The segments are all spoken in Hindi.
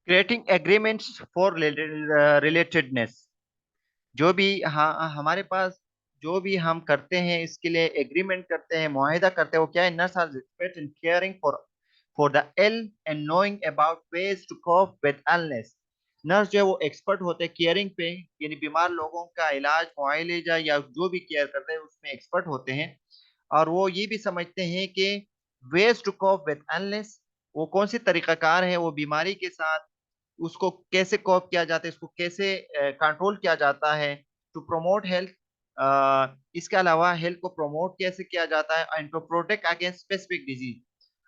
Creating agreements for relatedness. जो भी हाँ हमारे पास जो भी हम करते हैं इसके लिए एग्रीमेंट करते हैं, मुआहिदा करते हैं, वो क्या है? Nurse are expert in caring for the ill and knowing about ways to cope with illness. Nurse जो है वो एक्सपर्ट होते हैं केयरिंग पे, यानी बीमार लोगों का इलाज मुआयजा या जो भी केयर करते हैं उसमें एक्सपर्ट होते हैं। और वो ये भी समझते हैं कि ways to cope with illness, वो कौन सी तरीकाकार है वो बीमारी के साथ, उसको कैसे कॉप किया जाता है, इसको कैसे कंट्रोल किया जाता है, टू प्रोमोट हेल्थ। इसके अलावा हेल्थ को प्रमोट कैसे किया जाता है and to protect against specific disease.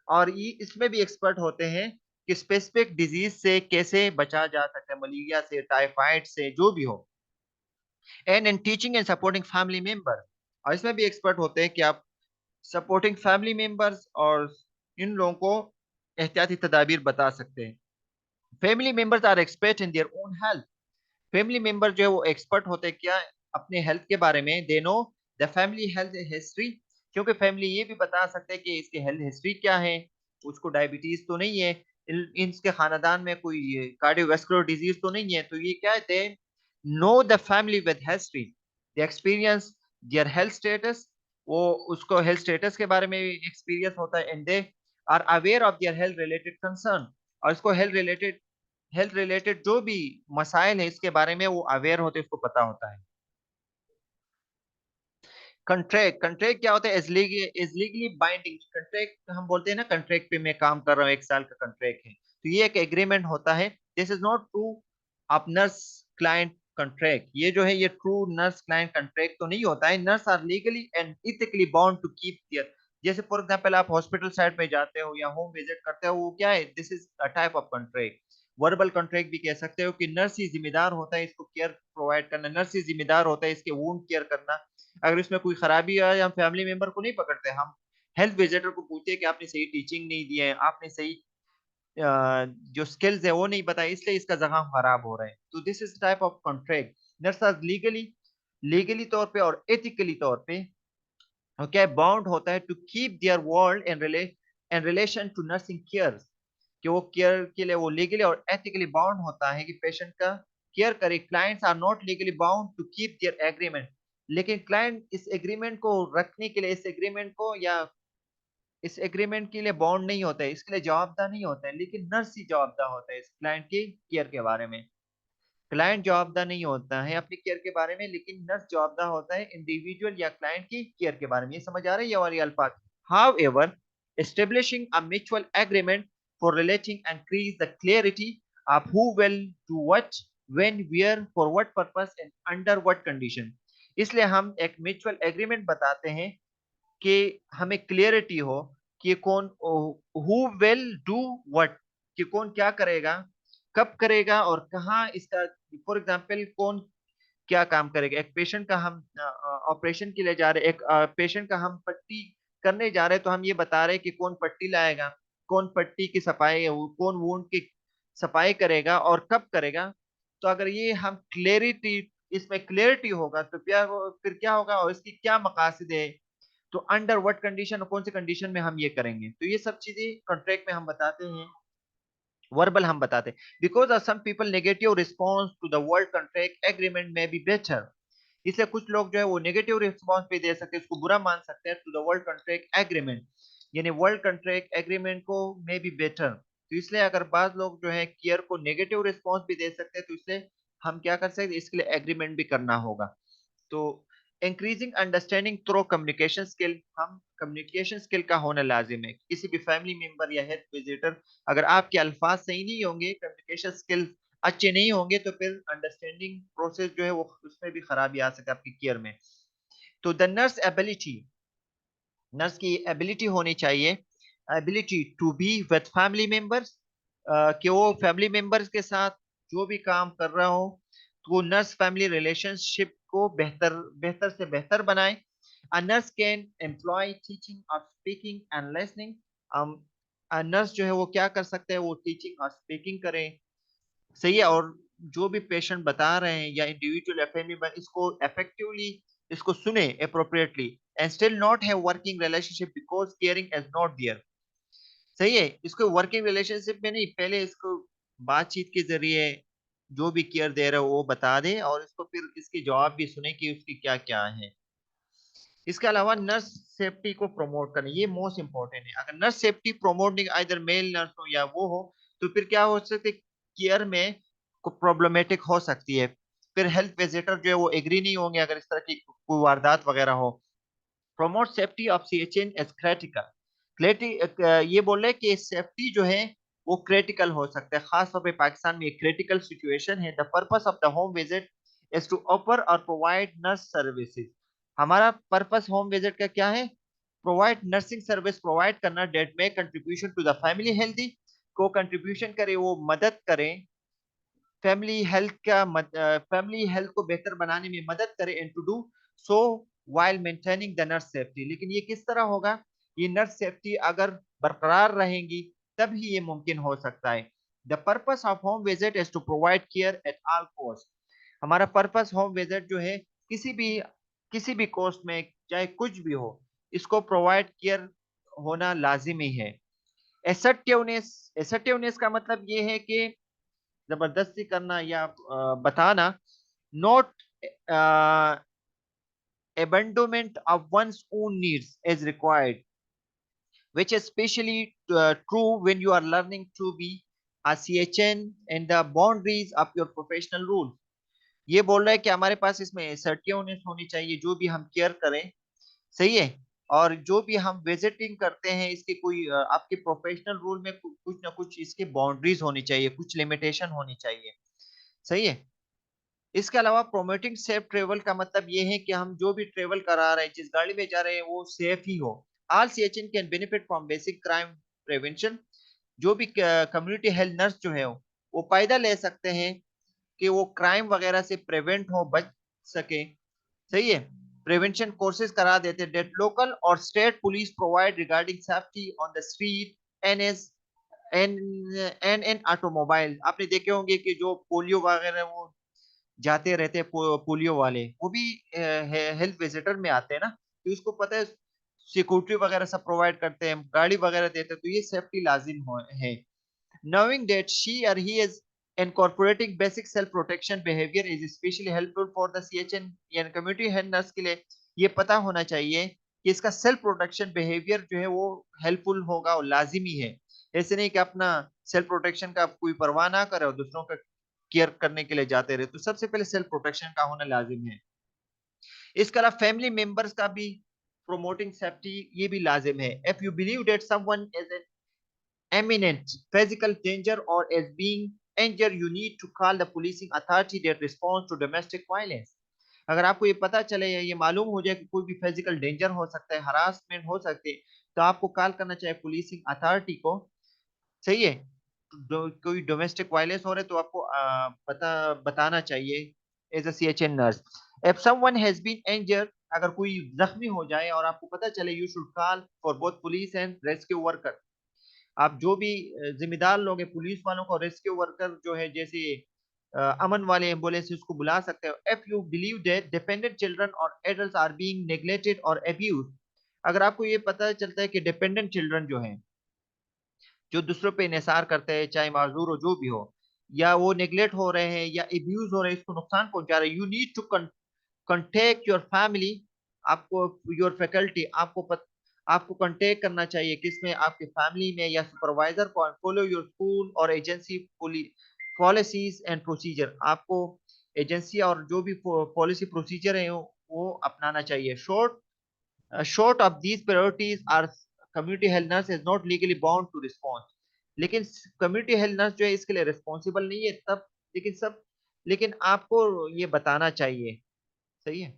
और ये इसमें भी एक्सपर्ट होते हैं कि स्पेसिफिक डिजीज से कैसे बचा जा सकता है, मलेरिया से, टाइफाइड से, जो भी हो। And in teaching and supporting family member, और इसमें भी एक्सपर्ट होते हैं कि आप सपोर्टिंग फैमिली मेंबर्स और इन लोगों को एहतियाती तदाबीर बता सकते हैं। Family members are expert in their own health. Family member जो है वो एक्सपर्ट होते हैं क्या? अपने हेल्थ के बारे में। They know the family health history, क्योंकि फैमिली ये भी बता सकते हैं कि इसके हेल्थ हिस्ट्री क्या है, उसको डायबिटीज तो नहीं है, इसके खानदान में कोई कार्डियोवास्कुलर डिजीज तो नहीं है। तो ये क्या है? They know the family with history, they experience their health status, वो उसको हेल्थ स्टेटस के बारे में एक्सपीरियंस होता है। And they are aware of their health related concern, और इसको हेल्थ रिलेटेड जो भी मसाइल है इसके बारे में वो अवेयर होते, इसको पता होता है। कंट्रैक्ट, कंट्रैक्ट क्या होता है? Is legally binding. कंट्रैक्ट हम बोलते हैं ना, कंट्रैक्ट पे मैं काम कर रहा हूँ, 1 साल का कंट्रैक्ट है, तो ये एक एग्रीमेंट होता है। This is not true of nurse client contract. ये जो है ये ट्रू नर्स क्लाइंट कंट्रैक्ट तो नहीं होता है। Nurse are legally and ethically bound to keep their, जैसे फॉर एग्जांपल आप हॉस्पिटल साइड में जाते हो या होम विजिट करते हो, वो क्या है? This is a type of contract. Verbal contract भी कह सकते हो कि नर्स ही जिम्मेदार होता है इसको केयर प्रोवाइड करना, नर्स ही जिम्मेदार होता है इसके वूंड केयर करना। अगर इसमें कोई खराबी आए, हम फैमिली मेंबर को नहीं पकड़ते, हम हेल्थ विजिटर को पूछते हैं कि आपने सही टीचिंग नहीं दी है, आपने सही जो स्किल्स है वो नहीं बताई, इसलिए इसका जख्म खराब हो रहा है। तो this is type of contract. Nurse legally legally तौर पे और एथिकली तौर पे क्या बाउंड होता है to keep their word in relation to nursing care, कि वो केयर के लिए वो लीगली और एथिकली बाउंड होता है कि पेशेंट का केयर करे। Clients are not legally bound to keep their agreement, लेकिन क्लाइंट इस एग्रीमेंट को रखने के लिए, इस एग्रीमेंट को या इस एग्रीमेंट के लिए बॉन्ड नहीं होता है, इसके लिए जवाबदार नहीं होता है, लेकिन नर्स ही जवाबदार होता है इस क्लाइंट की केयर के बारे में। क्लाइंट जवाबदार नहीं होता है अपनी केयर के बारे में, लेकिन नर्स जवाबदार होता है इंडिविजुअल या क्लाइंट की केयर के बारे में। ये समझ आ रहा है ये वाली अल्फाज? However, establishing a mutual agreement for relating increase the clarity of who will do what, when, where, for what purpose and under what condition। इसलिए हम एक म्यूचुअल एग्रीमेंट बताते हैं कि हमें क्लियरिटी हो कि कौन हु विल डू व्हाट, कि कौन क्या करेगा, कब करेगा और कहाँ इसका। फॉर एग्जांपल कौन क्या काम करेगा? एक पेशेंट का हम ऑपरेशन के लिए जा रहे हैं, एक पेशेंट का हम पट्टी करने जा रहे हैं, तो हम ये बता रहे हैं कि कौन पट्टी लाएगा, कौन पट्टी की सफाई, कौन वुंड की सफाई करेगा और कब करेगा। तो अगर ये हम क्लेरिटी, इसमें क्लियरिटी होगा तो फिर क्या होगा और इसकी क्या मकासद है, तो अंडर व्हाट कंडीशन, कौन से कंडीशन में हम ये करेंगे, तो ये सब चीजें कॉन्ट्रैक्ट में हम बताते हैं, वर्बल हम बताते हैं। Because of some people negative response to the word contract agreement में बी बेटर, इसलिए कुछ लोग जो है वो नेगेटिव रिस्पॉन्स पे दे सकते हैं, उसको बुरा मान सकते हैं to the word contract agreement, यानी वर्ल्ड कॉन्ट्रैक्ट एग्रीमेंट को मे बी बेटर। तो इसलिए अगर बाज लोग जो है केयर को नेगेटिव रिस्पॉन्स भी दे सकते हैं, तो इसलिए हम क्या कर सकते हैं, इसके लिए एग्रीमेंट भी करना होगा। तो increasing understanding through communication skill, हम कम्युनिकेशन स्किल का होना लाजिम है। किसी भी फैमिली मेंबर या हेल्थ विजिटर, अगर आपके अल्फाज सही नहीं होंगे, कम्युनिकेशन स्किल अच्छे नहीं होंगे, तो फिर अंडरस्टैंडिंग प्रोसेस जो है वो उसमें भी खराबी आ सकती है आपकी केयर में। तो द नर्स एबिलिटी, नर्स की एबिलिटी होनी चाहिए, ability to be with family members, कि वो फैमिली मेंबर्स के साथ जो भी काम कर रहा हो तो वो नर्स फैमिली रिलेशनशिप को बेहतर बेहतर से बेहतर बनाए। A nurse can employ teaching of speaking and listening। Nurse जो है वो क्या कर सकते हैं, वो टीचिंग और स्पीकिंग करें, सही है, और जो भी पेशेंट बता रहे हैं या इंडिविजुअल या फैमिली में इसको इफेक्टिवली इसको सुने appropriately, and still not have working relationship because caring is not there. सही है, इसको वर्किंग रिलेशनशिप में नहीं, पहले इसको बातचीत के जरिए जो भी केयर दे रहे हो वो बता दे, और इसको फिर इसके जवाब भी सुने कि उसकी क्या क्या है। इसके अलावा नर्स सेफ्टी को प्रमोट करना, ये मोस्ट इंपॉर्टेंट है। अगर नर्स सेफ्टी प्रमोटिंग इधर मेल नर्स हो या वो हो, तो फिर क्या हो सकता है, केयर में को प्रॉब्लमेटिक हो सकती है। फिर हेल्थ विजिटर जो है वो एग्री नहीं होंगे अगर इस तरह की कोई वारदात वगैरह हो। Promote safety of CHN as critical. ये बोल रहे हैं कि सेफ्टी जो है वो क्रिटिकल हो सकता है, खासतौर पे पाकिस्तान में एक क्रिटिकल सिचुएशन है। The purpose of the home visit is to offer और प्रोवाइड नर्स सर्विसेज। हमारा पर्पस होम विजिट का क्या है? प्रोवाइड नर्सिंग सर्विस प्रोवाइड करना डेट में contribution to the family healthy, को कंट्रीब्यूशन करे, वो मदद करें फैमिली हेल्थ को बेहतर बनाने में मदद करे, and to do so while maintaining the nurse safety। लेकिन ये किस तरह होगा? ये नर्स सेफ्टी अगर बरकरार रहेंगी तब ही ये मुमकिन हो सकता है। The purpose of home visit is to provide care at all cost. हमारा पर्पस होम विजिट जो है किसी भी कॉस्ट में, चाहे कुछ भी हो, इसको प्रोवाइड केयर होना लाजिमी है। एसर्टिवनेस का मतलब ये है कि जबरदस्ती करना या बताना, not abandonment of one's own needs is required, which is especially true when you are learning to be a CHN and the boundaries of your professional rule। ये बोल रहा है कि हमारे पास इसमें assertiveness होनी चाहिए, जो भी हम केयर करें, सही है। और जो भी हम विजिटिंग करते हैं, इसके कोई आपके प्रोफेशनल रूल में कुछ ना कुछ इसके बाउंड्रीज होनी चाहिए, कुछ लिमिटेशन होनी चाहिए, सही है। इसके अलावा प्रोमोटिंग सेफ ट्रेवल का मतलब ये है कि हम जो भी ट्रेवल करा रहे हैं, जिस गाड़ी में जा रहे हैं, वो सेफ ही हो। All CHN can benefit from basic crime prevention. जो भी कम्युनिटी हेल्थ नर्स जो है वो फायदा ले सकते हैं कि वो क्राइम वगैरह से प्रिवेंट हो, बच सके, सही है। प्रिवेंशन कोर्सेज करा देते हैं डेट लोकल और state police provide regarding safety on the street, NS N N N automobile. आपने देखे होंगे कि जो पोलियो वगैरह वो जाते रहते हैं, पोलियो वाले वो भी हेल्थ विजिटर में आते हैं ना, तो उसको पता है सिक्योरिटी वगैरह सब प्रोवाइड करते हैं, गाड़ी वगैरह देते हैं, तो ये सेफ्टी लाजिम है। Knowing that she or he is incorporating basic self protection behavior is especially helpful for the CHN यानी community health nurse के लिए ये पता होना चाहिए कि इसका सेल्फ प्रोटेक्शन बिहेवियर जो है वो हेल्पफुल होगा और लाजिमी है। ऐसे नहीं कि अपना सेल्फ प्रोटेक्शन का कोई परवाह ना करे और दूसरों का केयर करने के लिए जाते रहे, तो सबसे पहले सेल्फ प्रोटेक्शन का होना लाजिम है। इसके अलावा फैमिली मेंबर्स का भी प्रोमोटिंग सेफ्टी ये भी लाजिम है। If you believe that someone is an imminent physical danger or is being injured, you need to call the policing authority that responds to domestic violence। अगर आपको ये पता चले या ये मालूम हो जाए कि कोई भी फिजिकल डेंजर हो सकता है, हरासमेंट हो सकती है, तो आपको कॉल करना चाहिए पुलिसिंग अथॉरिटी को, सही है। कोई डोमेस्टिक वायलेंस हो रहा है तो आपको बताना चाहिए as a CHN nurse. If someone has been injured, अगर कोई जख्मी हो जाए और आपको पता चले, you should call for both police and rescue worker. आप जो भी जिम्मेदार लोग हैं, पुलिस वालों को, रेस्क्यू वर्कर जो है, जैसे अमन वाले एम्बुलेंस, उसको बुला सकते हो। If you believe that dependent children और एडल्ट्स आर बीइंग नेग्लेक्टेड और अब्यूज, अगर आपको ये पता चलता है कि डिपेंडेंट चिल्ड्रन जो हैं, जो दूसरों पे इंहिसार करते हैं, चाहे माजूर हो जो भी हो, या वो नेग्लेक्ट हो रहे हैं या अब्यूज हो रहे हैं, इसको नुकसान पहुंचा रहे हैं, you need to contact your family. आपको योर फैकल्टी आपको कांटेक्ट करना चाहिए, किसमें, आपके फैमिली में या सुपरवाइजर को। फॉलो योर स्कूल और एजेंसी पॉलिसीज एंड प्रोसीजर। आपको एजेंसी और जो भी पॉलिसी प्रोसीजर है वो अपनाना चाहिए। Short of these priorities, our community health nurse is not legally bound to respond। लेकिन कम्युनिटी हेल्थ नर्स जो है इसके लिए रिस्पॉन्सिबल नहीं है तब, लेकिन आपको ये बताना चाहिए, सही है।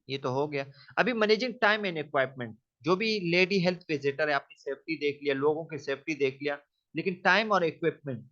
ये तो हो गया। अभी मैनेजिंग टाइम एंड इक्विपमेंट। जो भी लेडी हेल्थ विजिटर है, आपने सेफ्टी देख लिया, लोगों की सेफ्टी देख लिया, लेकिन टाइम और इक्विपमेंट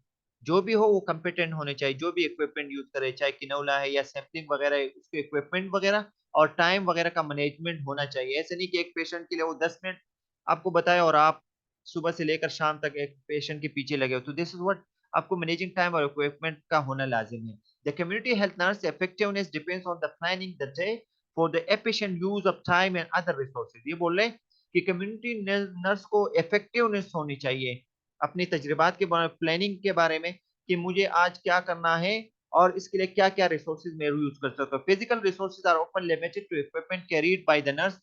जो भी हो वो कंपिटेंट होने चाहिए। जो भी इक्विपमेंट यूज करे, चाहे किनौला है या सैम्पलिंग वगैरह है, उसके इक्विपमेंट वगैरह और टाइम वगैरह का मैनेजमेंट होना चाहिए। ऐसे नहीं कि एक पेशेंट के लिए वो 10 मिनट आपको बताए और आप सुबह से लेकर शाम तक एक पेशेंट के पीछे लगे हो, तो दिस इज व्हाट, आपको मैनेजिंग टाइम और इक्विपमेंट का होना लाजिम है। The community health nurse effectiveness depends on the planning the day for the efficient use of time and other resources। ये बोल रहे हैं कि कम्युनिटी नर्स को इफेक्टिवनेस होनी चाहिए, अपनी तजुर्बात के बारे में, प्लानिंग के बारे में कि मुझे आज क्या करना है और इसके लिए क्या क्या रिसोर्सेज मैं यूज कर सकता हूँ। Physical resources are often limited to equipment carried by the nurse.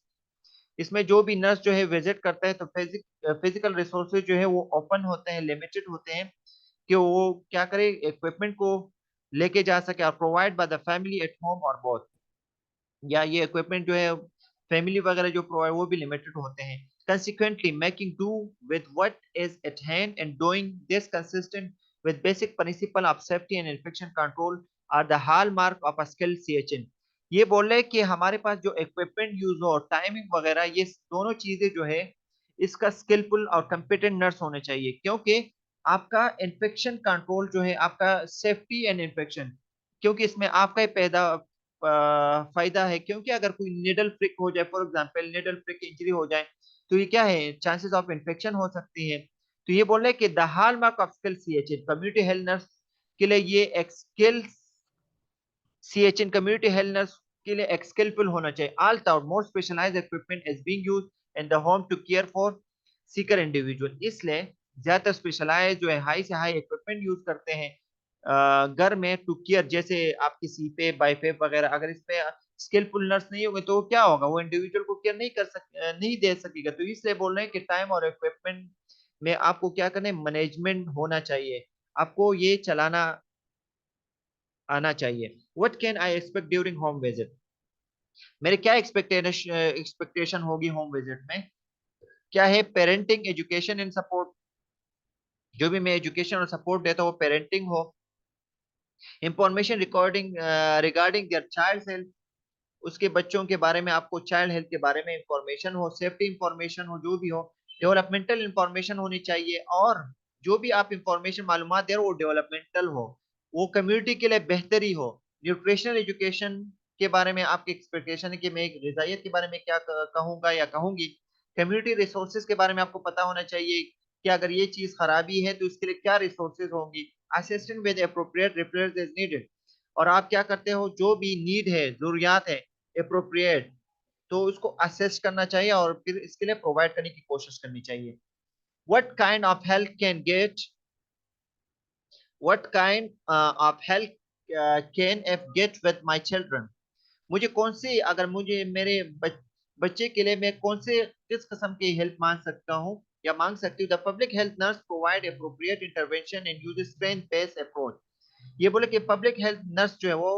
इसमें जो भी नर्स जो है विजिट करता है तो फिजिकल रिसोर्सेज जो है वो ओपन होते हैं, लिमिटेड होते हैं कि वो क्या करे, इक्विपमेंट को लेके जा सके, और provide by the family at home और बोथ, या ये इक्विपमेंट जो है फैमिली वगैरह जो प्रोवाइड वो भी लिमिटेड होते हैं। Consequently, making do with what is at hand and doing this consistent with basic principle of safety and infection control are the hallmark of a skilled CHN। ये बोल रहे हैं कि हमारे पास जो इक्विपमेंट यूज हो और टाइमिंग वगैरह, ये दोनों चीजें जो है इसका स्किलफुल और कम्पिटेंट नर्स होने चाहिए, क्योंकि आपका इन्फेक्शन कंट्रोल जो है, आपका सेफ्टी एंड इन्फेक्शन, क्योंकि इसमें आपका ही पैदा फायदा है। क्योंकि अगर कोई निडल फ्रिक हो जाए, फॉर एग्जांपल निडल फ्रिक इंजरी हो जाए, तो ये क्या है, चांसेस ऑफ इन्फेक्शन हो सकती है। तो ये बोल रहे हैं कि the hallmark of skill CHN community health nurse के लिए, ये एक skill CHN community health nurse के लिए एक स्किलफुल होना चाहिए। Although more specialised equipment is being used in the home to care for sicker individual. इसलिए ज्यादातर स्पेशलाइज जो है हाई से हाई इक्विपमेंट यूज करते हैं घर में टू केयर, जैसे आपकी सीपेप बाईपेप वगैरह। अगर इसमें स्किलफुल नर्स नहीं होंगे तो क्या होगा, वो इंडिविजुअल को केयर नहीं दे सकेगा। तो इसलिए बोल रहे हैं कि टाइम और इक्विपमेंट में आपको क्या करना है, मैनेजमेंट होना चाहिए, आपको ये चलाना आना चाहिए। What can I expect during home visit, मेरे क्या एक्सपेक्टेशन होगी होम विजिट में, क्या है, पेरेंटिंग एजुकेशन एंड सपोर्ट। जो भी मैं एजुकेशन और सपोर्ट देता हूँ वो पेरेंटिंग हो। Information recording regarding their child health, उसके बच्चों के बारे में आपको चाइल्ड हेल्थ के बारे में इंफॉर्मेशन हो, सेफ्टी इंफॉर्मेशन हो, जो भी हो। डेवलपमेंटल इंफॉर्मेशन होनी चाहिए, और जो भी आप इंफॉर्मेशन मालूमात दे रहे हो वो डेवलपमेंटल हो, वो कम्युनिटी के लिए बेहतरी हो। न्यूट्रिशनल एजुकेशन के बारे में आपकी एक्सपेक्टेशन है कि मैं एक ग़िज़ाइयत के बारे में क्या कहूंगा या कहूंगी। कम्युनिटी रिसोर्सेज के बारे में आपको पता होना चाहिए कि अगर ये चीज खराबी है तो इसके लिए क्या रिसोर्सेज होंगी। Assistant with appropriate repairs is needed, और आप क्या करते हो, जो भी नीड है, जरूरियात है अप्रोप्रिएट, तो उसको असेस करना चाहिए और फिर इसके लिए प्रोवाइड करने की कोशिश करनी चाहिए। What kind of help can get what kind of help can I get with my children, मुझे कौन सी, अगर मुझे मेरे बच्चे के लिए मैं कौन से किस किस्म की हेल्प मांग सकता हूँ या मांग सकती हूँ। The public health nurse provide appropriate intervention and use strength based approach. ये बोले कि पब्लिक हेल्थ नर्स जो है वो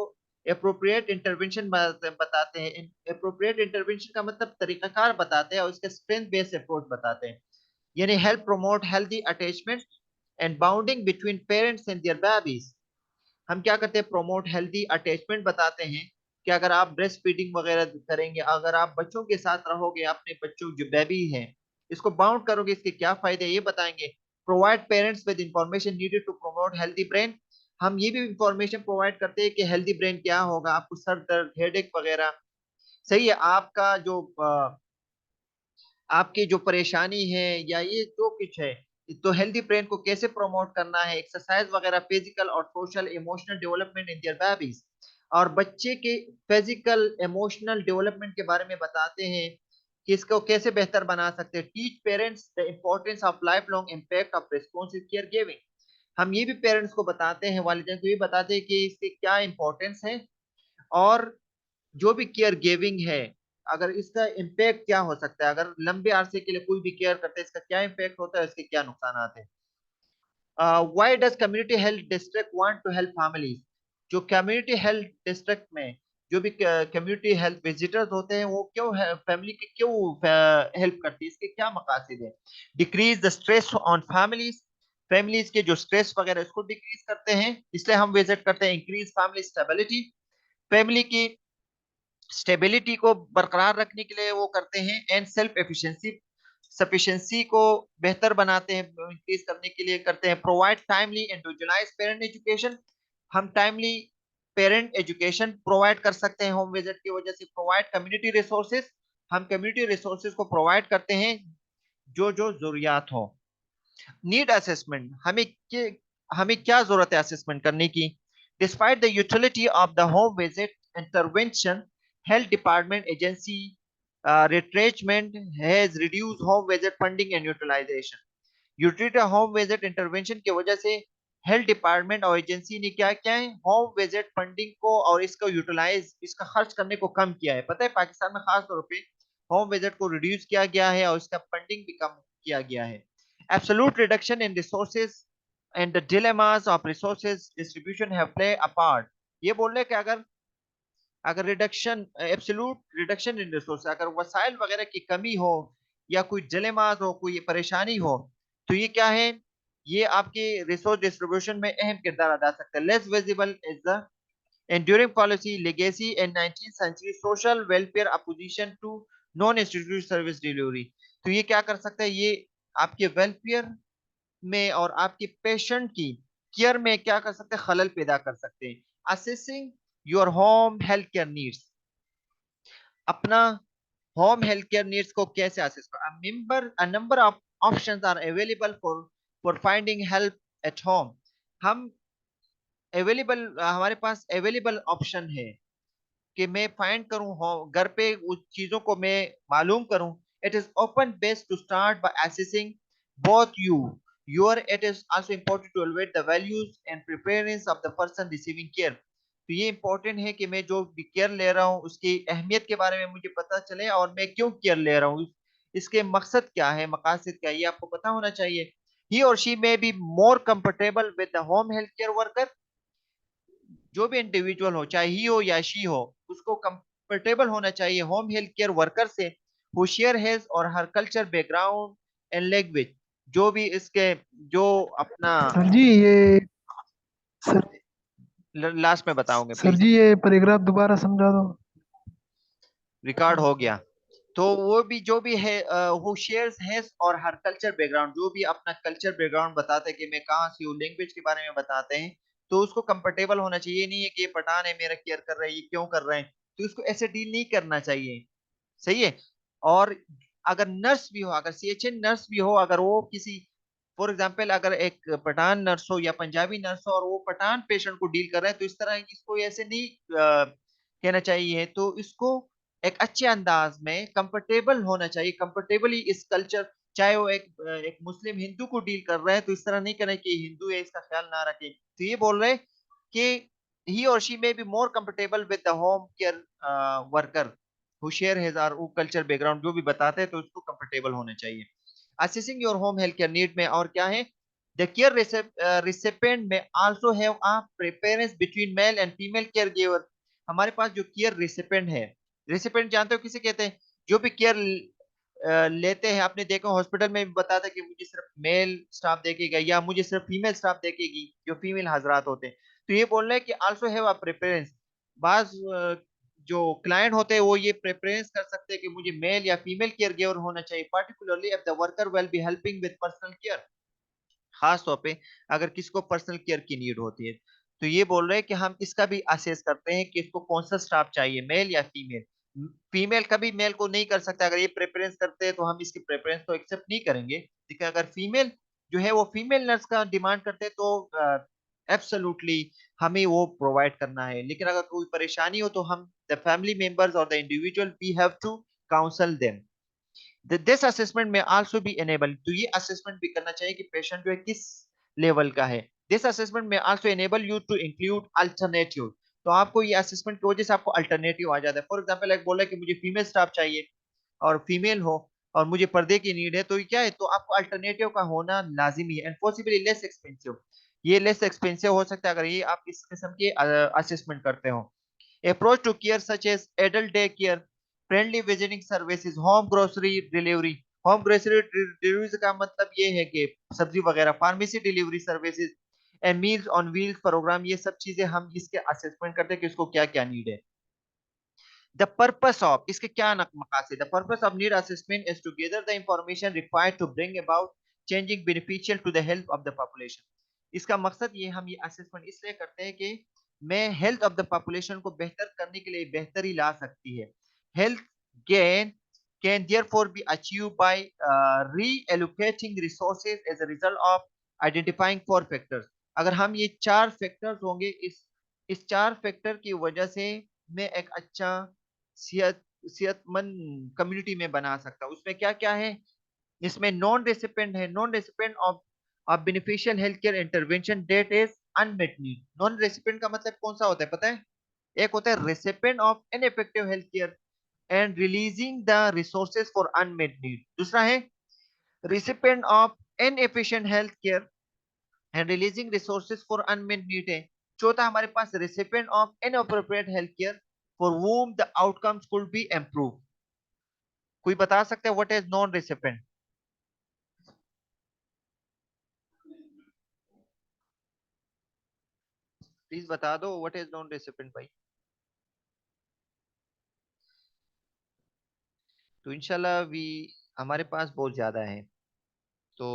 अप्रोप्रिएट इंटरवेंशन बताते हैं। अप्रोप्रिएट इंटरवेंशन का मतलब तरीकाकार बताते हैं और इसके स्ट्रेंथ बेस्ड अप्रोच बताते हैं। यानी help promote healthy attachment and bounding between parents and there babies. हम क्या करते हैं, प्रोमोट हेल्दी अटैचमेंट बताते हैं कि अगर आप ब्रेस्ट फीडिंग वगैरह करेंगे, अगर आप बच्चों के साथ रहोगे, अपने बच्चों जो बेबी है इसको बाउंड करोगे, इसके क्या फायदे ये बताएंगे। Provide parents with information needed to promote healthy brain, हम ये भी इंफॉर्मेशन प्रोवाइड करते हैं कि हेल्दी ब्रेन क्या होगा, आपको सर दर्द, हेडेक वगैरह, सही है, आपका जो आपकी जो परेशानी है या ये जो कुछ है, तो हेल्दी ब्रेन को कैसे प्रमोट करना है, एक्सरसाइज वगैरह, फिजिकल और social emotional development in their babies, और बच्चे के फिजिकल इमोशनल डेवलपमेंट के बारे में बताते हैं कि इसको कैसे बेहतर बना सकते हैं। Teach parents the importance of life long impact of responsive care giving, हम ये भी पेरेंट्स को बताते हैं, वालिदैन को ये बताते हैं कि इसके क्या इंपॉर्टेंस है, और जो भी केयर गिविंग है, अगर इसका इम्पैक्ट क्या हो सकता है, अगर लंबे अरसे के लिए कोई भी केयर करते हैं इसका क्या इम्पैक्ट होता है, इसके क्या नुकसान हैं। Why does community health district want to help families, जो कम्युनिटी हेल्थ डिस्ट्रिक्ट में जो भी कम्युनिटी हेल्थ विजिटर्स होते हैं वो क्यों फैमिली की क्यों हेल्प करती है, इसके क्या मकासद है। Decrease the stress on families, families के जो स्ट्रेस वगैरह इसको डिक्रीज करते हैं, इसलिए हम विजिट करते हैं। इंक्रीज फैमिली स्टेबिलिटी, फैमिली की स्टेबिलिटी को बरकरार रखने के लिए वो करते हैं। एंड सेल्फ एफिशिएंसी, सफिशिएंसी को बेहतर बनाते हैं, इंक्रीज करने के लिए करते हैं। Provide timely and utilise parent education, हम टाइमली पेरेंट एजुकेशन प्रोवाइड कर सकते हैं होम विजिट की वजह से। प्रोवाइड कम्युनिटी रिसोर्सेज, हम कम्युनिटी रिसोर्सेज को प्रोवाइड करते हैं जो जो जरूरियात हो। नीड असेसमेंट, हमें क्या जरूरत है असेसमेंट करने की। Despite the utility of the home visit intervention, health department agency retrenchment has reduced home visit funding and utilization। Utility home visit intervention की वजह से हेल्थ डिपार्टमेंट और एजेंसी ने क्या क्या है, होम विजिट फंडिंग को और इसको यूटिलाइज, इसका खर्च करने को कम किया है। पता है पाकिस्तान में खास तौर पे होम विजिट को रिड्यूस किया गया है और इसका फंडिंग भी कम किया गया है। Absolute reduction in resources and the dilemmas of resources distribution have play a part. ये बोल रहे हैं कि अगर अगर reduction, absolute reduction in resource, अगर वसाइल वगैरह की कमी हो या कोई जलेमाज हो, कोई परेशानी हो, तो ये क्या है, ये आपके रिसोर्स डिस्ट्रीब्यूशन में अहम किरदार अदा सकता है। Less visible is the enduring policy legacy in 19th century social welfare opposition to non institutional service delivery। तो ये क्या कर सकता है, ये आपके वेलफेयर में और आपके पेशेंट की केयर में क्या कर सकते हैं, खलल पैदा कर सकते हैं। Assessing your home health care needs, अपना होम हेल्थ केयर नीड्स को कैसे असेस कर, a number of options are available for finding help at home. हम अवेलेबल, हमारे पास अवेलेबल ऑप्शन है कि मैं फाइंड करूं हो घर पे उस चीजों को मैं मालूम करूं। It is often best to start by assessing both your it is also important to evaluate the values and preferences of the person receiving care. तो ये इंपॉर्टेंट है कि मैं जो भी केयर ले रहा हूँ उसकी अहमियत के बारे में मुझे पता चले और मैं क्यों केयर ले रहा हूँ, इसके मकसद क्या है, मकासद क्या है, ये आपको पता होना चाहिए। ही और she may be more comfortable with the home health care worker, जो भी इंडिविजुअल हो चाहे ही हो या शी हो, उसको कंफर्टेबल होना चाहिए होम हेल्थ केयर वर्कर से, हु शेयर हिज और हर कल्चर बैकग्राउंड एंड लैंग्वेज, जो भी इसके जो अपना सर जी ये सर लास्ट में बताओगे सर प्लीज। जी ये पैराग्राफ दोबारा समझा दो। रिकॉर्ड हो गया। तो वो भी जो भी है, हु शेयर्स हिज और हर कल्चर बैकग्राउंड, जो भी अपना कल्चर बैकग्राउंड बताते हैं कि मैं कहाँ से हूँ, लैंग्वेज के बारे में बताते हैं, तो उसको कंफर्टेबल होना चाहिए। ये नहीं है कि ये पठान है मेरा केयर कर रहा है, ये क्यों कर रहे हैं, तो उसको ऐसे डील नहीं करना चाहिए। सही है। और अगर नर्स भी हो, अगर सीएचएन नर्स भी हो, अगर वो किसी, फॉर एग्जाम्पल अगर एक पठान नर्स हो या पंजाबी नर्स हो और वो पठान पेशेंट को डील कर रहा है, तो इस तरह इसको ऐसे नहीं कहना चाहिए। तो इसको एक अच्छे अंदाज में कंफर्टेबल होना चाहिए, कंफर्टेबली इस कल्चर, चाहे वो एक मुस्लिम हिंदू को डील कर रहा है तो इस तरह नहीं करना कि हिंदू है इसका ख्याल ना रखे। तो ये बोल रहे हैं कि ही और she may be more comfortable with the home care worker who share his our culture background, जो भी बताते हैं तो उसको कंफर्टेबल होना चाहिए। Assessing your home health care need में और क्या है, द केयर रिसिपेंट में also have a preference between male and female care giver. हमारे पास जो केयर रिसिपेंट है, रिसिपेंट जानते हो किसे कहते हैं, जो भी केयर लेते हैं, आपने देखा हॉस्पिटल में भी बताता है कि मुझे सिर्फ मेल स्टाफ देखेगा या मुझे सिर्फ फीमेल स्टाफ देखेगी, जो फीमेल हजरात होते हैं। तो ये बोल रहे हैं कि आल्सो हैव अ प्रेफरेंस, बाज जो क्लाइंट होते हैं वो ये प्रेफरेंस कर सकते हैं कि मुझे मेल या फीमेल केयर गिवर होना चाहिए, particularly if the worker will be helping with personal care, खास तौर पे अगर किसी को पर्सनल केयर की नीड होती है। तो ये बोल रहे हैं कि हम इसका भी असेस करते हैं कि इसको कौन सा स्टाफ चाहिए, मेल या फीमेल। फीमेल कभी मेल को नहीं कर सकता, अगर ये प्रेफरेंस करते हैं तो हम इसकी प्रेफरेंस तो एक्सेप्ट नहीं करेंगे, लेकिन अगर फीमेल जो है वो फीमेल नर्स का डिमांड करते हैं तो एब्सोल्युटली हमें वो प्रोवाइड करना है। लेकिन अगर कोई परेशानी हो तो हम द फैमिली मेंबर्स और the individual we have to counsel them. This assessment में आल्सो बी एनेबल, तो ये असेसमेंट भी करना चाहिए कि पेशेंट जो है किस लेवल का है। दिस असेसमेंट में also enable you to include alternative, तो आपको ये असेसमेंट की वजह से आपको अल्टरनेटिव आ जाता है। फॉर एग्जाम्पल एक बोला कि मुझे फीमेल स्टाफ चाहिए और फीमेल हो और मुझे पर्दे की नीड है, तो क्या है, तो आपको अल्टरनेटिव का होना लाजिमी है एंड पॉसिबली लेस एक्सपेंसिव। ये लेस एक्सपेंसिव हो सकता है अगर ये आप इस किस्म के असेसमेंट करते हो। Approach to care such as adult day care, friendly visiting services, home grocery delivery. Home grocery delivery का मतलब ये है कि सब्जी वगैरह, pharmacy delivery services and meals on wheels program, ये सब चीजें हम इसके असेसमेंट करते हैं कि इसको क्या क्या नीड है। द पर्पस ऑफ, इसके क्या मकासद, the purpose of need assessment is to gather the information required to bring about changing beneficial to the health of the population. इसका मकसद ये, हम ये असेसमेंट इसलिए करते हैं कि मैं हेल्थ ऑफ द पॉपुलेशन को बेहतर करने के लिए बेहतरी ला सकती है। Health gain can therefore be achieved by reallocating resources as a result of identifying four factors। अगर हम ये चार फैक्टर्स होंगे, इस चार फैक्टर की वजह से मैं एक अच्छा सेहतमंद कम्युनिटी में बना सकता हूँ। उसमें क्या क्या है, इसमें नॉन रेसिपेंट है, non recipient of beneficial health care intervention that is unmet need. Non recipient का मतलब कौन सा होता है पता है? एक होता है recipient of ineffective health care and releasing the resources for unmet need. दूसरा है recipient of inefficient health care and releasing resources for unmet need है। चौथा हमारे पास recipient of inappropriate health care for whom the outcomes could be improved। कोई बता सकता है what is non recipient? Please बता दो what is non recipient भाई। तो इंशाल्लाह भी हमारे पास बहुत ज्यादा है तो